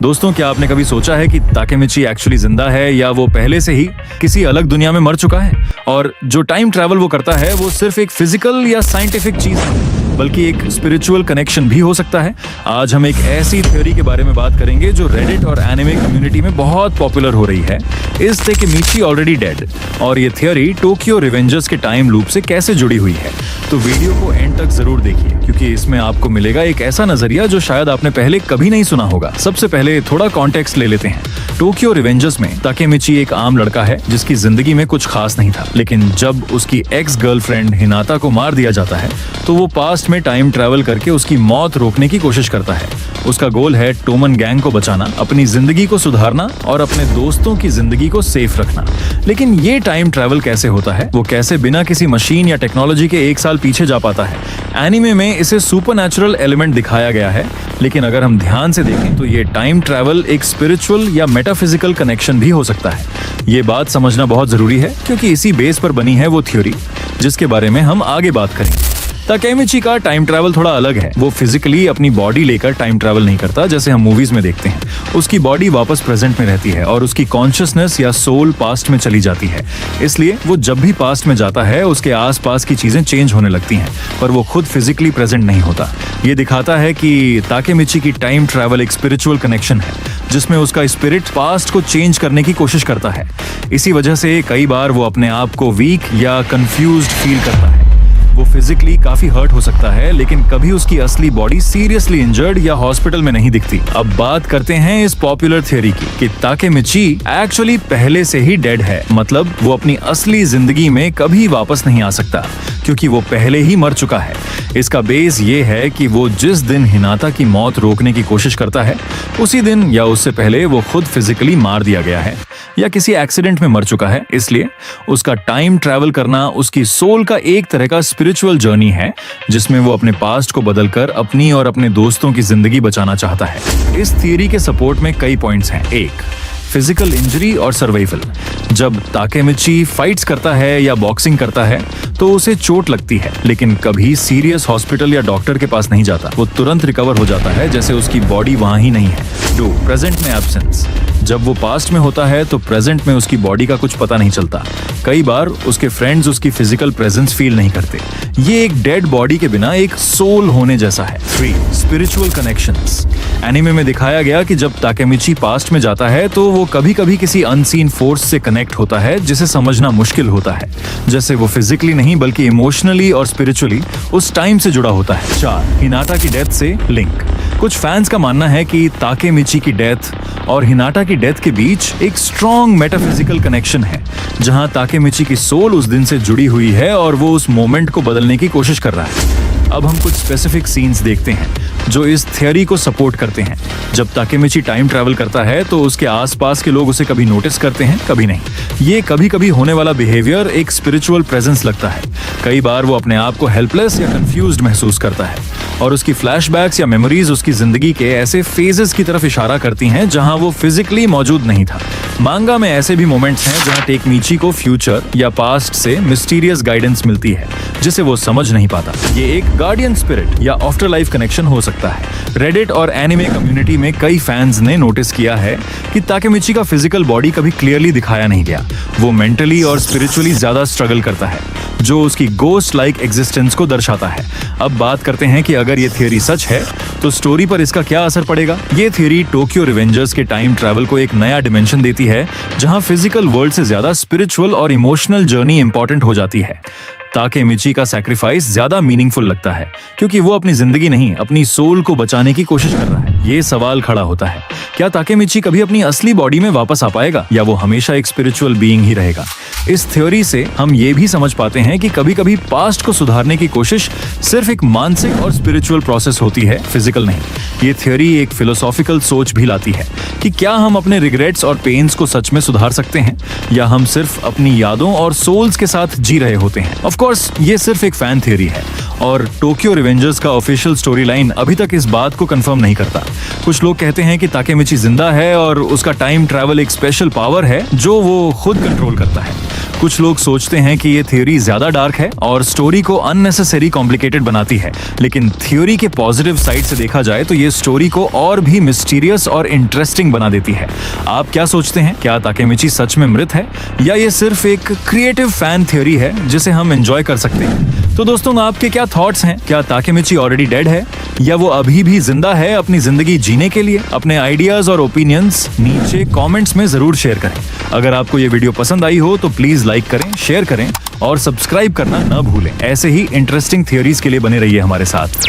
दोस्तों, क्या आपने कभी सोचा है कि ताकेमिची एक्चुअली जिंदा है या वो पहले से ही किसी अलग दुनिया में मर चुका है? और जो टाइम ट्रैवल वो करता है वो सिर्फ एक फिजिकल या साइंटिफिक चीज है, बल्कि एक स्पिरिचुअल कनेक्शन भी हो सकता है। आज हम एक ऐसी थ्योरी के बारे में बात करेंगे जो रेडिट और एनिमे कम्युनिटी में बहुत पॉपुलर हो रही है। Is Takemichi already dead? और ये थ्योरी टोक्यो रिवेंजर्स के टाइम लूप से कैसे जुड़ी हुई है? तो वीडियो को एंड तक जरूर देखिए, क्योंकि इसमें आपको मिलेगा एक ऐसा नजरिया जो शायद आपने पहले कभी नहीं सुना होगा। सबसे पहले थोड़ा कॉन्टेक्स्ट ले लेते हैं। टोक्यो रिवेंजर्स में ताकेमिची एक आम लड़का है जिसकी जिंदगी में कुछ खास नहीं था, लेकिन जब उसकी एक्स गर्लफ्रेंड हिनाता को मार दिया जाता है तो वो पास्ट में टाइम ट्रैवल करके उसकी मौत रोकने की कोशिश करता है। उसका गोल है टोमन गैंग को बचाना, अपनी जिंदगी को सुधारना और अपने दोस्तों की जिंदगी को सेफ रखना। लेकिन ये टाइम ट्रैवल कैसे होता है? वो कैसे बिना किसी मशीन या टेक्नोलॉजी के 1 साल पीछे जा पाता है? एनिमे में इसे सुपरनैचुरल एलिमेंट दिखाया गया है, लेकिन अगर हम ध्यान से देखें तो ये टाइम ट्रैवल एक स्पिरिचुअल या मेटाफिजिकल कनेक्शन भी हो सकता है। ये बात समझना बहुत जरूरी है, क्योंकि इसी बेस पर बनी है वो थ्योरी जिसके बारे में हम आगे बात करेंगे। ताकेमिची का टाइम ट्रैवल थोड़ा अलग है। वो फिजिकली अपनी बॉडी लेकर टाइम ट्रैवल नहीं करता जैसे हम मूवीज में देखते हैं। उसकी बॉडी वापस प्रेजेंट में रहती है और उसकी कॉन्शियसनेस या सोल पास्ट में चली जाती है। इसलिए वो जब भी पास्ट में जाता है उसके आसपास की चीजें चेंज होने लगती हैं, पर वो खुद फिजिकली प्रेजेंट नहीं होता। ये दिखाता है कि ताकेमिची की टाइम ट्रैवल एक स्पिरिचुअल कनेक्शन है, जिसमें उसका स्पिरिट पास्ट को चेंज करने की कोशिश करता है। इसी वजह से कई बार वो अपने आप को वीक या कंफ्यूज्ड फील करता है। वो फिजिकली काफी हर्ट हो सकता है, लेकिन कभी उसकी असली बॉडी सीरियसली इंजर्ड या हॉस्पिटल में नहीं दिखती। अब बात करते हैं इस पॉपुलर थ्योरी की कि ताकेमिची एक्चुअली पहले से ही डेड है, मतलब वो अपनी असली जिंदगी में कभी वापस नहीं आ सकता, क्योंकि वो पहले ही मर चुका है। इसका बेस ये है कि वो जिस दिन हिनाता की मौत रोकने की कोशिश करता है, उसी दिन या उससे पहले वो खुद फिजिकली मार दिया गया है या किसी एक्सीडेंट में मर चुका है। इसलिए उसका टाइम ट्रैवल करना उसकी सोल का एक तरह का स्पिरिचुअल जर्नी है, जिसमें वो अपने पास्ट को बदलकर अपनी और अपने दोस्तों की जिंदगी बचाना चाहता है। इस थियरी के सपोर्ट में कई पॉइंट्स हैं। 1, फिजिकल इंजरी और सर्वाइवल। जब ताकेमिची फाइट्स करता है या बॉक्सिंग करता है तो उसे चोट लगती है, लेकिन कभी सीरियस हॉस्पिटल या डॉक्टर के पास नहीं जाता। वो तुरंत रिकवर हो जाता है, जैसे उसकी बॉडी वहां ही नहीं है। 2, प्रेजेंट में एब्सेंस। जब वो पास्ट में होता है तो प्रेजेंट में उसकी बॉडी का कुछ पता नहीं चलता। कई बार उसके फ्रेंड्स उसकी फिजिकल प्रेजेंस फील नहीं करते। ये एक डेड बॉडी के बिना एक सोल होने जैसा है। 3, स्पिरिचुअल कनेक्शंस। एनिमे में दिखाया गया कि जब ताकेमिची पास्ट में जाता है तो वो कभी-कभी किसी अनसीन फोर्स से कनेक्ट होता है, जिसे समझना मुश्किल होता है। जैसे वो फिजिकली नहीं बल्कि इमोशनली और स्पिरिचुअली उस टाइम से जुड़ा होता है। 4, हिनाता की डेथ से लिंक। कुछ फैंस का मानना है कि ताकेमिची की डेथ और हिनाटा की डेथ के बीच एक स्ट्रॉन्ग मेटाफिजिकल कनेक्शन है, जहां ताकेमिची की सोल उस दिन से जुड़ी हुई है और वो उस मोमेंट को बदलने की कोशिश कर रहा है। अब हम कुछ स्पेसिफिक सीन्स देखते हैं जो इस थ्योरी को सपोर्ट करते हैं। जब ताकेमिची टाइम ट्रैवल करता है तो उसके आसपास के लोग उसे कभी नोटिस करते हैं, कभी नहीं। ये कभी-कभी होने वाला बिहेवियर एक स्पिरिचुअल प्रेजेंस लगता है। कई बार वो अपने आप को हेल्पलेस या कंफ्यूज्ड महसूस करता है और उसकी फ्लैशबैक्स या मेमोरीज उसकी जिंदगी के ऐसे फेजेस की तरफ इशारा करती हैं जहां वो फिजिकली मौजूद नहीं था। मांगा में ऐसे भी मोमेंट्स हैं जहां ताकेमिची को फ्यूचर या पास्ट से मिस्टीरियस गाइडेंस मिलती है, जिसे वो समझ नहीं पाता। ये एक गार्डियन स्पिरिट या आफ्टर लाइफ कनेक्शन हो सकता है। रेडिट और एनिमे कम्युनिटी में कई फैंस ने नोटिस किया है कि ताकेमिची का फिजिकल बॉडी कभी क्लियरली दिखाया नहीं गया। वो मेंटली और स्पिरिचुअली ज्यादा स्ट्रगल करता है, जो उसकी गोस्ट लाइक एग्जिस्टेंस को दर्शाता है। अब बात करते हैं कि अगर ये थियरी सच है तो स्टोरी पर इसका क्या असर पड़ेगा। ये थियरी टोक्यो रिवेंजर्स के टाइम ट्रैवल को एक नया डिमेंशन देती है, जहां फिजिकल वर्ल्ड से ज्यादा स्पिरिचुअल और इमोशनल जर्नी इंपॉर्टेंट हो जाती है। ताकेमिची का सैक्रिफाइस ज्यादा मीनिंगफुल लगता है, क्योंकि वो अपनी जिंदगी नहीं अपनी सोल को बचाने की कोशिश कर रहा है। ये सवाल खड़ा होता है, क्या ताकेमिची कभी अपनी असली बॉडी में वापस आ पाएगा या वो हमेशा एक स्पिरिचुअल बीइंग ही रहेगा? इस थ्योरी से हम ये भी समझ पाते हैं कि कभी-कभी पास्ट को सुधारने की कोशिश सिर्फ एक मानसिक और स्पिरिचुअल प्रोसेस होती है, फिजिकल नहीं। ये थ्योरी एक फिलोसॉफिकल सोच भी लाती है कि क्या हम अपने रिग्रेट्स और पेन्स को सच में सुधार सकते हैं, या हम सिर्फ अपनी यादों और सोल्स के साथ जी रहे होते हैं। ऑफ कोर्स ये सिर्फ एक फैन थ्योरी है और टोक्यो रिवेंजर्स का ऑफिशियल स्टोरी लाइन अभी तक इस बात को कंफर्म नहीं करता। कुछ लोग कहते हैं कि ताकेमिची जिंदा है और उसका टाइम ट्रैवल एक स्पेशल पावर है जो वो खुद कंट्रोल करता है। कुछ लोग सोचते हैं कि ये थ्योरी ज्यादा डार्क है और स्टोरी को अननेसेसरी कॉम्प्लिकेटेड बनाती है, लेकिन थ्योरी के पॉजिटिव साइड से देखा जाए तो ये स्टोरी को और भी मिस्टीरियस और इंटरेस्टिंग बना देती है। आप क्या सोचते हैं? क्या ताकेमिची सच में मृत है या ये सिर्फ एक क्रिएटिव फैन थ्योरी है जिसे हम एंजॉय कर सकते हैं? तो दोस्तों, आपके क्या थॉट्स हैं? क्या ताकेमिची ऑलरेडी डेड है या वो अभी भी जिंदा है अपनी जिंदगी जीने के लिए? अपने आइडियाज और ओपिनियंस नीचे कमेंट्स में जरूर शेयर करें। अगर आपको ये वीडियो पसंद आई हो तो प्लीज लाइक करें, शेयर करें और सब्सक्राइब करना न भूलें। ऐसे ही इंटरेस्टिंग थ्योरीज के लिए बने रहिए हमारे साथ।